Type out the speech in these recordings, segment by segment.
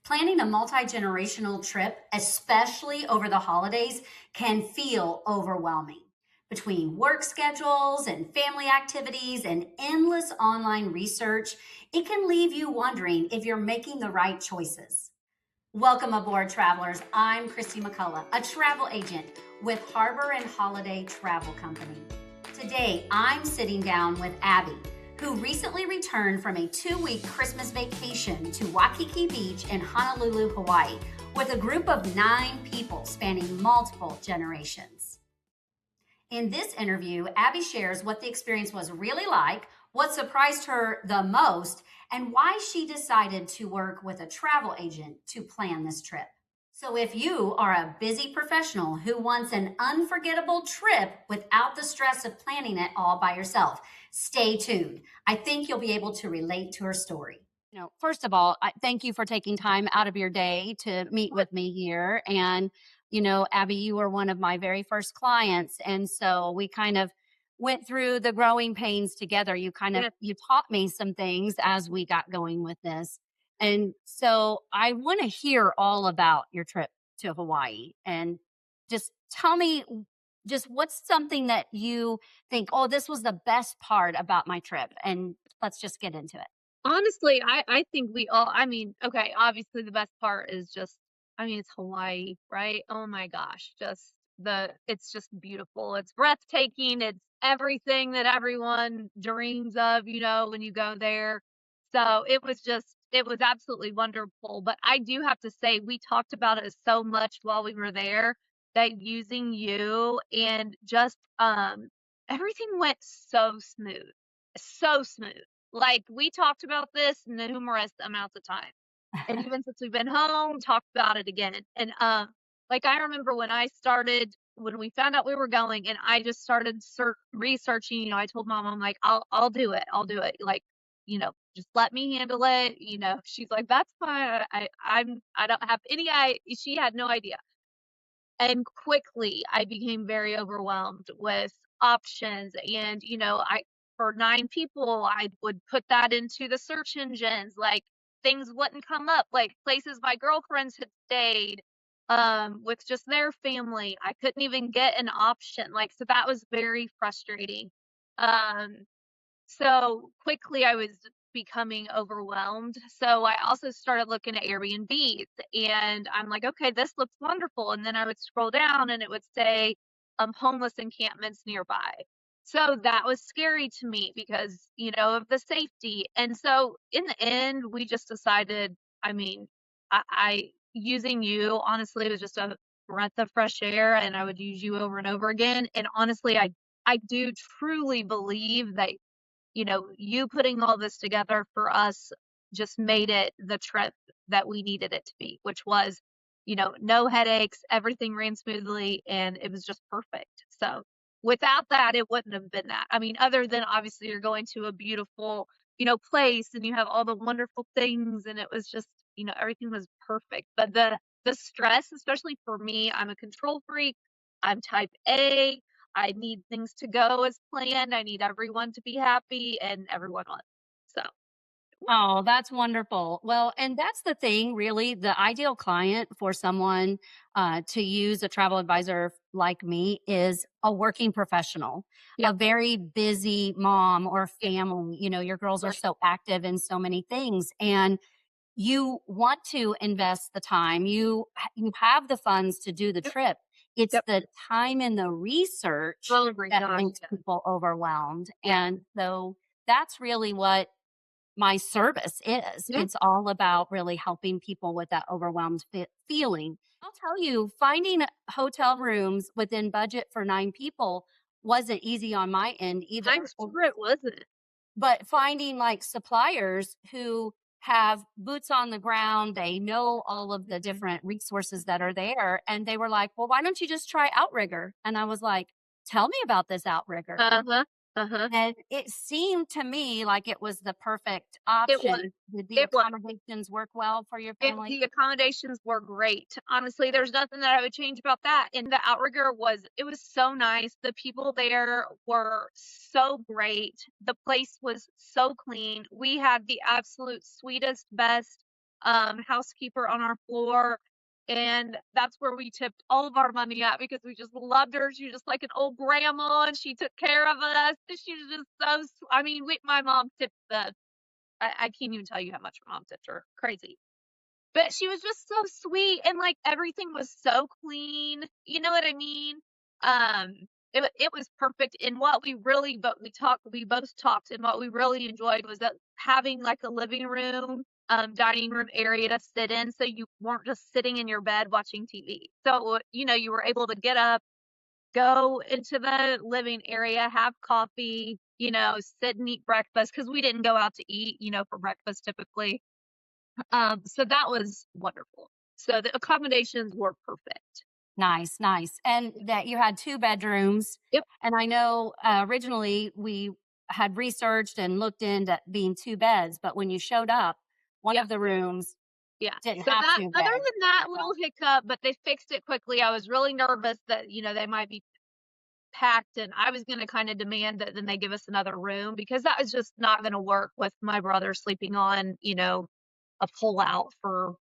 Planning a multi-generational trip, especially over the holidays, can feel overwhelming. Between work schedules and family activities and endless online research, it can leave you wondering if you're making the right choices. Welcome aboard, travelers. I'm Christy McCullough, a travel agent with Harbor and Holiday Travel Company. Today, I'm sitting down with Abbey, who recently returned from a 2-week Christmas vacation to Waikiki Beach in Honolulu, Hawaii, with a group of 9 people spanning multiple generations. In this interview, Abbey shares what the experience was really like, what surprised her the most, and why she decided to work with a travel agent to plan this trip. So if you are a busy professional who wants an unforgettable trip without the stress of planning it all by yourself, stay tuned. I think you'll be able to relate to her story. First of all, thank you for taking time out of your day to meet with me here. And, Abby, you were one of my very first clients. And so we kind of went through the growing pains together. You taught me some things as we got going with this. And so I want to hear all about your trip to Hawaii and just tell me just what's something that you think, oh, this was the best part about my trip. And let's just get into it. Honestly, I think we all, okay, obviously the best part is just, it's Hawaii, right? Oh my gosh, it's just beautiful. It's breathtaking. It's everything that everyone dreams of, when you go there. So it was absolutely wonderful. But I do have to say, we talked about it so much while we were there that using you and just, everything went so smooth. Like, we talked about this numerous amounts of times. And even since we've been home, talked about it again. And, like, I remember when we found out we were going and I just started researching, I told mom, I'm like, I'll do it. I'll do it. Like, just let me handle it. She's like, that's fine. I don't have she had no idea. And quickly I became very overwhelmed with options and, for 9 people, I would put that into the search engines, like, things wouldn't come up, like, places my girlfriends had stayed, with just their family. I couldn't even get an option, like, so that was very frustrating. Um, so quickly I was becoming overwhelmed. So I also started looking at Airbnbs and I'm like, okay, this looks wonderful. And then I would scroll down and it would say homeless encampments nearby. So that was scary to me because, of the safety. And so in the end, we just decided, I mean, I using you honestly was just a breath of fresh air and I would use you over and over again. And honestly, I do truly believe that you putting all this together for us just made it the trip that we needed it to be, which was, no headaches, everything ran smoothly, and it was just perfect. So without that, it wouldn't have been that. Other than obviously you're going to a beautiful, place and you have all the wonderful things, and it was just, everything was perfect. But the stress, especially for me, I'm a control freak. I'm type A. I need things to go as planned. I need everyone to be happy and everyone wants. So, Oh, that's wonderful. Well, and that's the thing, really, the ideal client for someone to use a travel advisor like me is a working professional, yeah, a very busy mom or yeah, family. Your girls are right. so active in so many things, and you want to invest the time. You have the funds to do the Yep, trip. It's yep. the time and the research Oh my that gosh. makes people overwhelmed, Yeah, and so that's really what my service is. yeah. It's all about really helping people with that overwhelmed feeling. I'll tell you, finding hotel rooms within budget for 9 people wasn't easy on my end either. I'm sure it wasn't. But finding like suppliers who have boots on the ground, they know all of the different resources that are there. And they were like, well, why don't you just try Outrigger? And I was like, tell me about this Outrigger. Uh-huh. Uh-huh. And it seemed to me like it was the perfect It was. option. Did the It was. accommodations work well for your family? The accommodations were great. Honestly, there's nothing that I would change about that. And the outrigger it was so nice. The people there were so great. The place was so clean. We had the absolute sweetest, best housekeeper on our floor. And that's where we tipped all of our money at because we just loved her. She was just like an old grandma and she took care of us. She was just so, I mean, my mom tipped I can't even tell you how much my mom tipped her. Crazy. But she was just so sweet and like everything was so clean. You know what I mean? Um, it was perfect. And what we both talked, and what we really enjoyed was that having like a living room, dining room area to sit in, so you weren't just sitting in your bed watching TV. So you were able to get up, go into the living area, have coffee, sit and eat breakfast because we didn't go out to eat, for breakfast typically. So that was wonderful. So the accommodations were perfect. Nice, nice. And that you had 2 bedrooms. Yep. And I know, originally we had researched and looked into being 2 beds, but when you showed up, one Yep. of the rooms Yeah. didn't So have that 2 other beds. than that little hiccup, but they fixed it quickly. I was really nervous that, they might be packed and I was going to kind of demand that then they give us another room because that was just not going to work with my brother sleeping on, a pull out for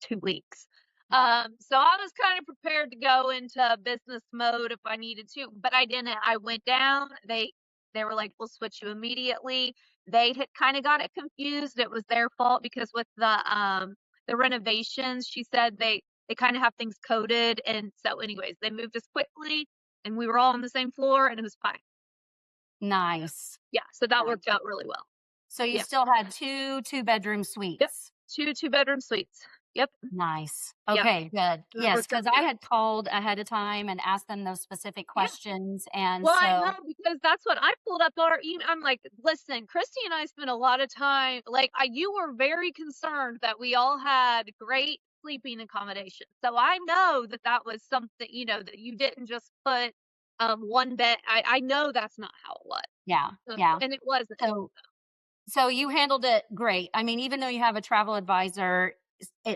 2 weeks. So I was kind of prepared to go into business mode if I needed to, but I didn't. I went down. They were like, "We'll switch you immediately." They had kind of got it confused. It was their fault because with the renovations, she said they kind of have things coded, and so anyways, they moved us quickly, and we were all on the same floor, and it was fine. Nice. Yeah, so that Nice. worked out really well. So you Yeah. still had 2 2-bedroom Yep. suites. 2 2-bedroom suites. Yep. Nice. Yep. Okay, good. That Yes, worked out because I great. had called ahead of time and asked them those specific Yeah. questions, and Well, I know so because that's what I pulled up our email. I'm like, listen, Christy and I spent a lot of time. Like, you were very concerned that we all had great sleeping accommodations. So I know that that was something, that you didn't just put one bed. I know that's not how it was. yeah, So, yeah. and it wasn't. So you handled it great. I mean, even though you have a travel advisor,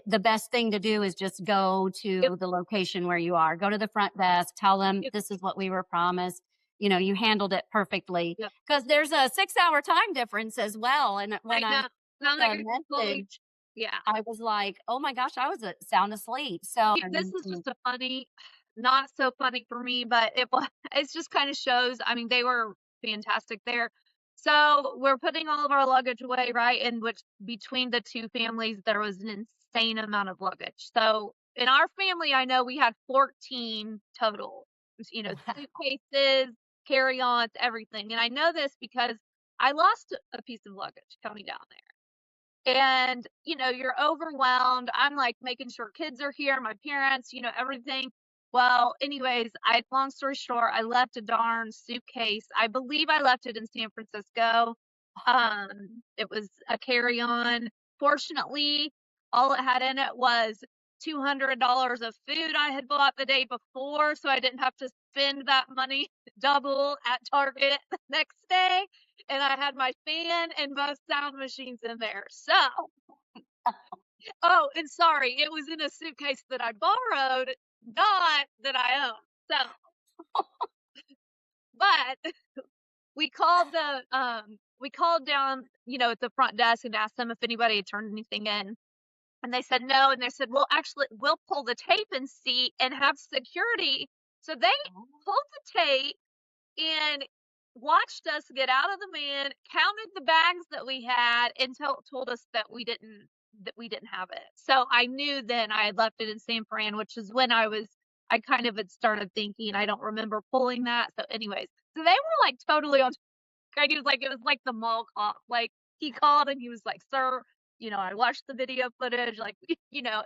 the best thing to do is just go Yep. to the location where you are. Go to the front desk, tell them Yep. this is what we were promised. You handled it perfectly Yep. because there's a 6-hour time difference as well. And I when I know. And I'm like, the message, yeah. I was like, oh my gosh, I was sound asleep. So, This is just a funny, not so funny for me, but it was, it just kind of shows. I mean, they were fantastic there. So we're putting all of our luggage away, right? And which between the 2 families, there was an insane amount of luggage. So in our family, I know we had 14 total, suitcases, carry-ons, everything. And I know this because I lost a piece of luggage coming down there. And, you're overwhelmed. I'm like making sure kids are here, my parents, everything. Well, anyways, long story short, I left a darn suitcase. I believe I left it in San Francisco. It was a carry-on. Fortunately, all it had in it was $200 of food I had bought the day before, so I didn't have to spend that money double at Target the next day. And I had my fan and both sound machines in there. So, oh, and sorry, it was in a suitcase that I borrowed, not that I owned. So, but we called down, at the front desk and asked them if anybody had turned anything in. And they said no. And they said, well, actually, we'll pull the tape and see and have security. So they pulled the tape and watched us get out of the van, counted the bags that we had, and told us that we didn't have it. So I knew then I had left it in San Fran, which is when I kind of had started thinking. I don't remember pulling that. So anyways, so they were like totally on. He was like, it was like the mall cop. Like he called and he was like, sir, I watched the video footage. Like, it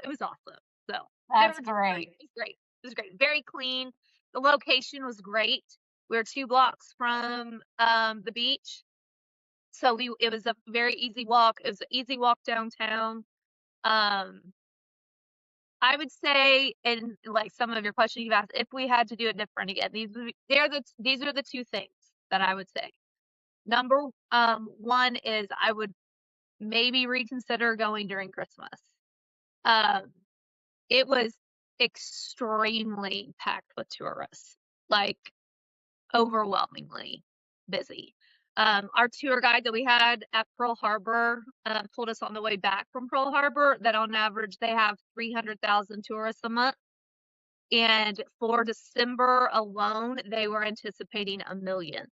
was awesome. So that's it was great. It was great. It was great. Very clean. The location was great. We were 2 blocks from the beach. So it was a very easy walk. It was an easy walk downtown. Um, I would say, and like some of your questions you've asked, if we had to do it different again, these are the 2 things that I would say. Number 1 is I would maybe reconsider going during Christmas. It was extremely packed with tourists, like overwhelmingly busy. Our tour guide that we had at Pearl Harbor told us on the way back from Pearl Harbor that on average they have 300,000 tourists a month. And for December alone, they were anticipating 1 million.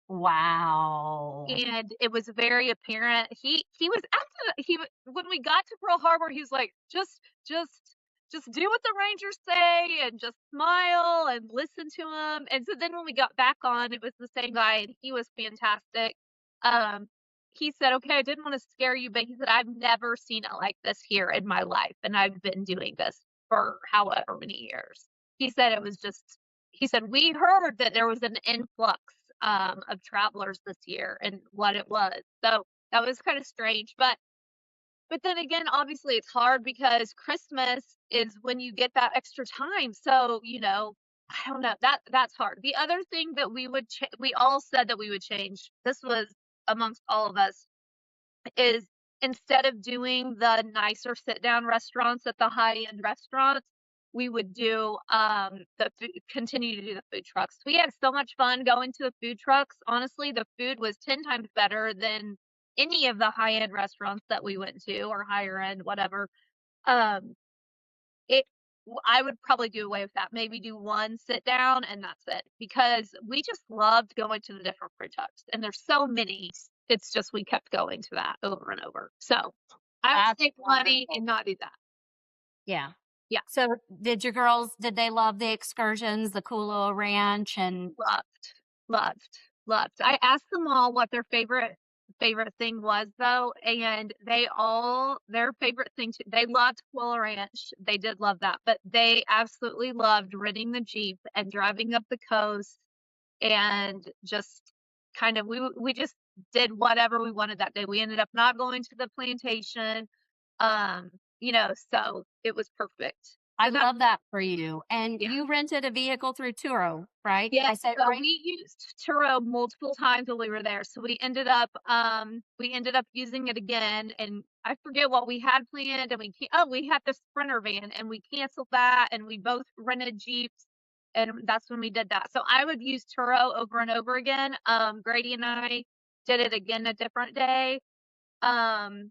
Wow. And it was very apparent. He was acting. When we got to Pearl Harbor, he was like, just do what the rangers say and just smile and listen to them. And so then when we got back on, it was the same guy, and he was fantastic. Um, he said, "Okay, I didn't want to scare you, but he said I've never seen it like this here in my life, and I've been doing this for however many years." He said it was just. He said we heard that there was an influx of travelers this year and what it was. So that was kind of strange. But then again, obviously it's hard because Christmas is when you get that extra time. So, I don't know. That's hard. The other thing that we all said that we would change, this was amongst all of us, is instead of doing the nicer sit down restaurants at the high end restaurants, we would do continue to do the food trucks. We had so much fun going to the food trucks. Honestly, the food was 10 times better than any of the high end restaurants that we went to, or higher end, whatever. Um, it I would probably do away with that. Maybe do one sit down and that's it, because we just loved going to the different food trucks, and there's so many. It's just we kept going to that over and over. So I would That's save money wonderful. and not do that. Yeah. Yeah. So did they love the excursions, the Kula Ranch and Loved, loved, loved. I asked them all what their favorite thing was though, and their favorite thing they loved Quilla Ranch. They did love that, but they absolutely loved renting the Jeep and driving up the coast, and just kind of we just did whatever we wanted that day. We ended up not going to the plantation. So it was perfect. I So that love that for you. And yeah. you rented a vehicle through Turo, right? Yes, I said so right? we used Turo multiple times while we were there. So we ended up using it again, and I forget what we had planned, and we had the Sprinter van, and we canceled that, and we both rented Jeeps, and that's when we did that. So I would use Turo over and over again. Grady and I did it again a different day. And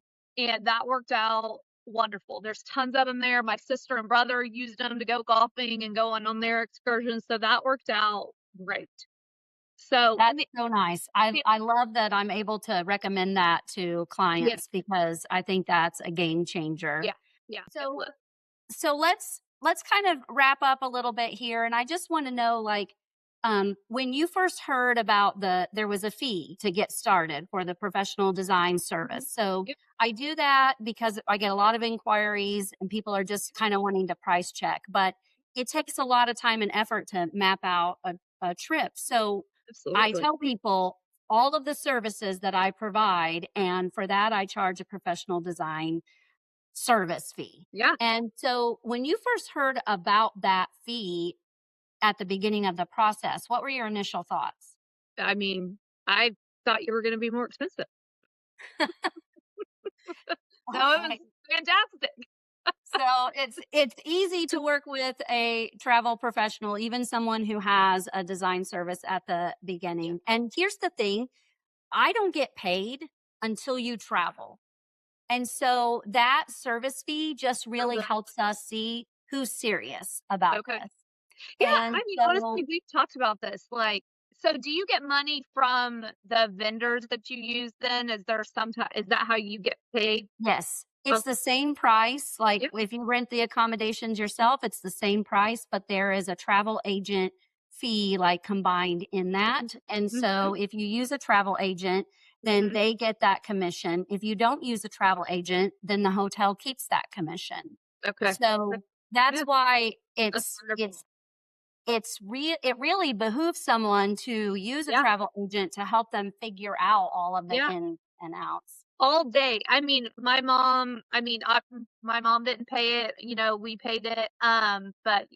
that worked out wonderful. There's tons of them there. My sister and brother used them to go golfing and going on their excursions, so that worked out great. So That's so nice. I love that I'm able to recommend that to yeah, clients because I think that's a game changer. yeah, yeah. So so let's kind of wrap up a little bit here, and I just want to know, like, when you first heard about there was a fee to get started for the professional design service. So Yep. I do that because I get a lot of inquiries and people are just kind of wanting to price check, but it takes a lot of time and effort to map out a trip. So I Absolutely. tell people all of the services that I provide, and for that I charge a professional design service fee. Yeah. And so when you first heard about that fee at the beginning of the process, what were your initial thoughts? I mean, I thought you were going to be more expensive. No, it was Okay. fantastic. So it's easy to work with a travel professional, even someone who has a design service at the Yeah. beginning. And here's the thing, I don't get paid until you travel. And so that service fee just really Uh-huh. helps us see who's serious about Okay. this. Yeah, And I mean, so honestly, we've talked about this. Like, so do you get money from the vendors that you use then? Is that how you get paid? yes, it's Okay. the same price. Like Yeah. if you rent the accommodations yourself, it's the same price, but there is a travel agent fee like combined in that. And Mm-hmm. so if you use a travel agent, then Mm-hmm. they get that commission. If you don't use a travel agent, then the hotel keeps that commission. Okay. So that's Yeah, why that's wonderful. it really behooves someone to use a Yeah, travel agent to help them figure out all of the yeah, ins and outs. all day. I mean, my mom didn't pay it, we paid it. But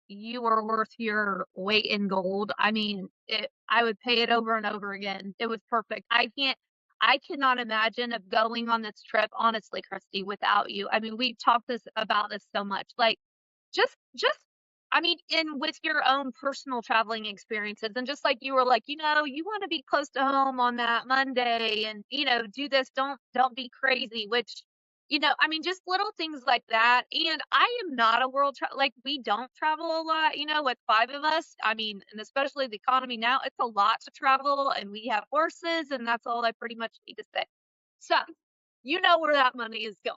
you were worth your weight in gold. I mean, I would pay it over and over again. It was perfect. I cannot imagine of going on this trip, honestly, Christy, without you. I mean, we've talked about this so much. Like, just I mean, and with your own personal traveling experiences, and just like you were like, you want to be close to home on that Monday, and do this. Don't be crazy. Which, I mean, just little things like that. And I am not a like we don't travel a lot. With five of us. I mean, and especially the economy now, it's a lot to travel, and we have horses, and that's all I pretty much need to say. So, you know where that money is going.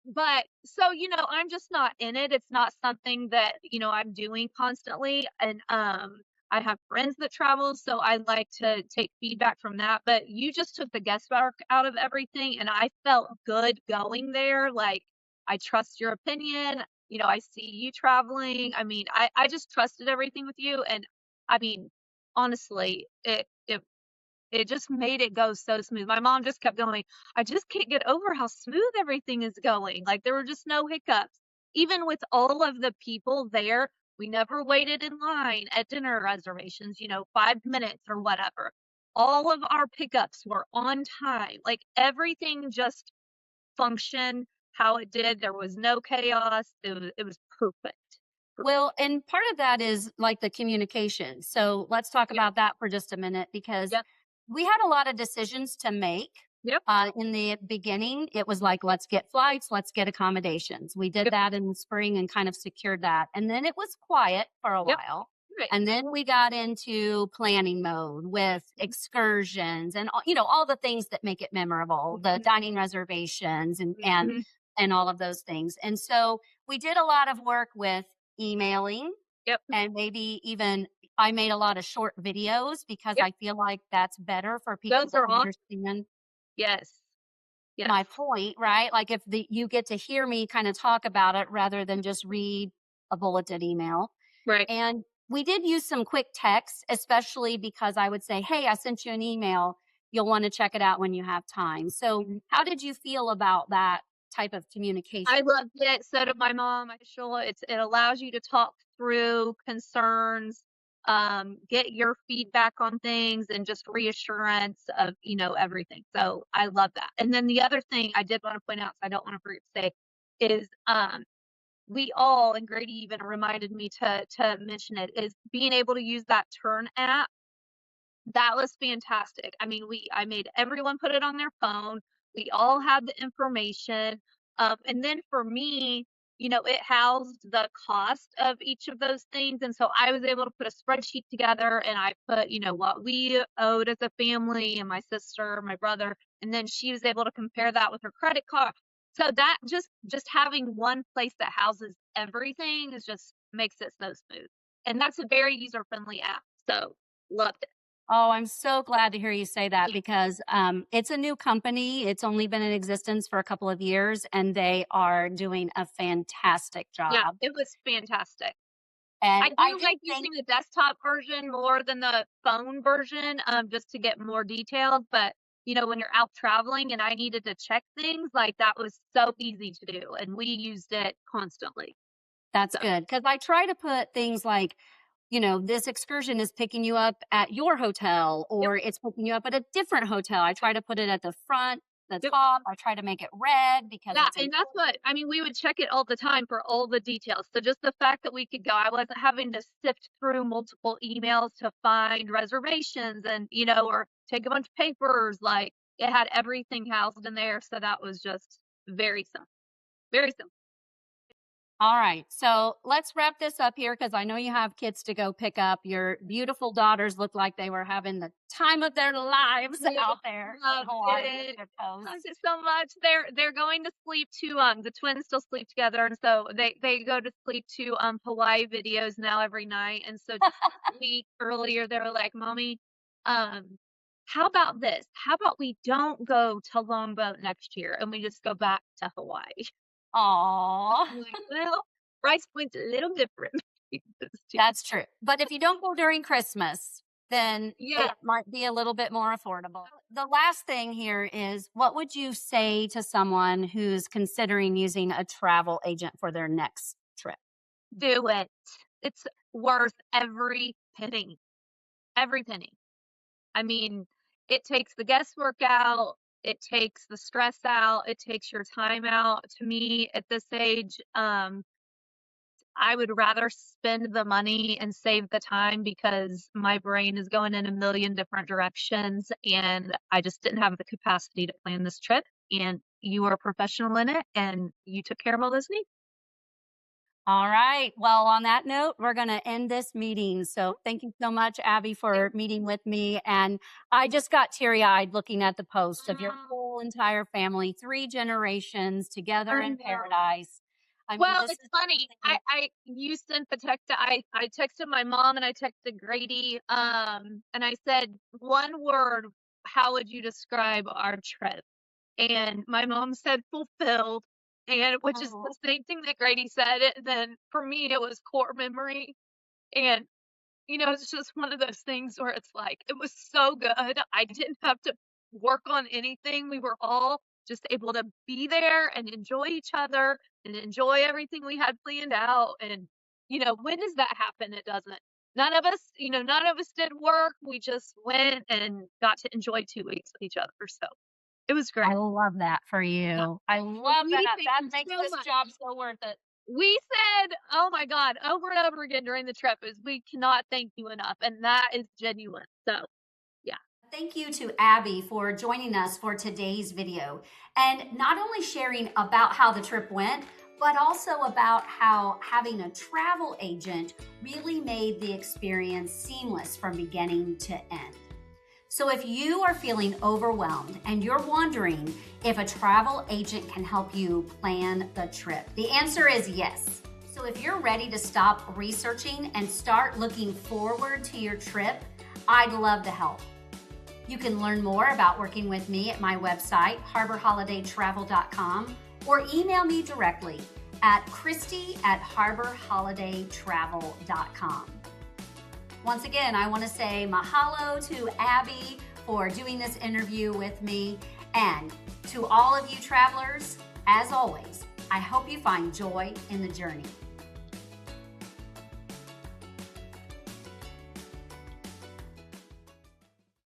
But so, I'm just not in it. It's not something that, I'm doing constantly. And I have friends that travel, so I like to take feedback from that. But you just took the guesswork out of everything, and I felt good going there. Like, I trust your opinion. I see you traveling. I mean, I just trusted everything with you. And I mean, honestly, it just made it go so smooth. My mom just kept going, I just can't get over how smooth everything is going. Like there were just no hiccups. Even with all of the people there, we never waited in line at dinner reservations, 5 minutes or whatever. All of our pickups were on time. Like everything just functioned how it did. There was no chaos. It was perfect. Well, and part of that is like the communication. So let's talk Yep. about that for just a minute because Yep. we had a lot of decisions to make. Yep. In the beginning, it was like, let's get flights, let's get accommodations. We did Yep. that in the spring and kind of secured that. And then it was quiet for a Yep. while. Right. And then we got into planning mode with excursions and all the things that make it memorable, the dining reservations Mhm. and all of those things. And so we did a lot of work with emailing Yep. and maybe even I made a lot of short videos because Yep. I feel like that's better for people Those to are awesome. understand Yes. Yes. my point, right? Like if you get to hear me kind of talk about it rather than just read a bulleted email. Right. And we did use some quick text, especially because I would say, hey, I sent you an email. You'll want to check it out when you have time. So, Mhm. how did you feel about that type of I communication? loved it. So did my mom. I sure it allows you to talk through concerns, get your feedback on things and just reassurance of, everything. So I love that. And then the other thing I did want to point out, so I don't want to forget to say, is we all, and Grady even reminded me to mention it, is being able to use that turn app. That was fantastic. I mean, I made everyone put it on their phone. We all had the information. And then for me, it housed the cost of each of those things. And so I was able to put a spreadsheet together and I put, what we owed as a family and my sister, my brother, and then she was able to compare that with her credit card. So that just having one place that houses everything is just makes it so smooth. And that's a very user-friendly app. So loved it. Oh, I'm so glad to hear you say that because it's a new company. It's only been in existence for a couple of years, and they are doing a fantastic Yeah, job. it was fantastic. I And I do do like think using the desktop version more than the phone version, just to get more detailed, but, when you're out traveling and I needed to check things, like, that was so easy to do, and we used it constantly. that's So, good because I try to put things like, this excursion is picking you up at your hotel yep, or it's picking you up at a different hotel. I try to put it at the front, the yep. top. I try to make it red because Yeah, it's and that's important. what I mean, we would check it all the time for all the details. So just the fact that we could go, I wasn't having to sift through multiple emails to find reservations and, or take a bunch of papers. Like it had everything housed in there. So that was just very simple. Very simple. All right. So let's wrap this up here because I know you have kids to go pick up. Your beautiful daughters look like they were having the time of their lives Yeah, out there in loved Hawaii with it. their toes. Loved it so much. They're going to sleep to the twins still sleep together and so they go to sleep to Hawaii videos now every night. And so just a week earlier they were like, Mommy, um, how about this? How about we don't go to Longboat next year and we just go back to Hawaii? Aw. I'm like, well, price point's a little different. That's true. But if you don't go during Christmas, then Yeah. it might be a little bit more affordable. The last thing here is what would you say to someone who's considering using a travel agent for their next trip? Do it. It's worth every penny. Every penny. I mean, it takes the guesswork out, it takes the stress out, it takes your time out. To me, at this age, I would rather spend the money and save the time because my brain is going in a million different directions and I just didn't have the capacity to plan this trip. And you were a professional in it and you took care of all those needs. All right. Well, on that note, we're going to end this meeting. So thank you so much, Abby, for meeting with me. And I just got teary eyed looking at the post of your whole entire family, 3 generations together in paradise. I mean, Well, this it's is funny. something- You sent the text. I texted my mom and I texted Grady. And I said, one word, how would you describe our trip? And my mom said fulfilled, and which is Oh, the same thing that Grady said. And then for me, it was core memory. And it's just one of those things where it's like, it was so good. I didn't have to work on anything. We were all just able to be there and enjoy each other and enjoy everything we had planned out. And, when does that happen? It doesn't. None of us did work. We just went and got to enjoy 2 weeks with each other. So it was great. I love that for Yeah. you. I Well, love sweetie, that. thank That you makes so this much. job so worth it. We said, oh my God, over and over again during the trip is we cannot thank you enough. And that is genuine. So yeah. Thank you to Abby for joining us for today's video and not only sharing about how the trip went, but also about how having a travel agent really made the experience seamless from beginning to end. So if you are feeling overwhelmed and you're wondering if a travel agent can help you plan the trip, the answer is yes. So if you're ready to stop researching and start looking forward to your trip, I'd love to help. You can learn more about working with me at my website, harborholidaytravel.com, or email me directly at christy@harborholidaytravel.com. Once again, I want to say mahalo to Abby for doing this interview with me. And to all of you travelers, as always, I hope you find joy in the journey.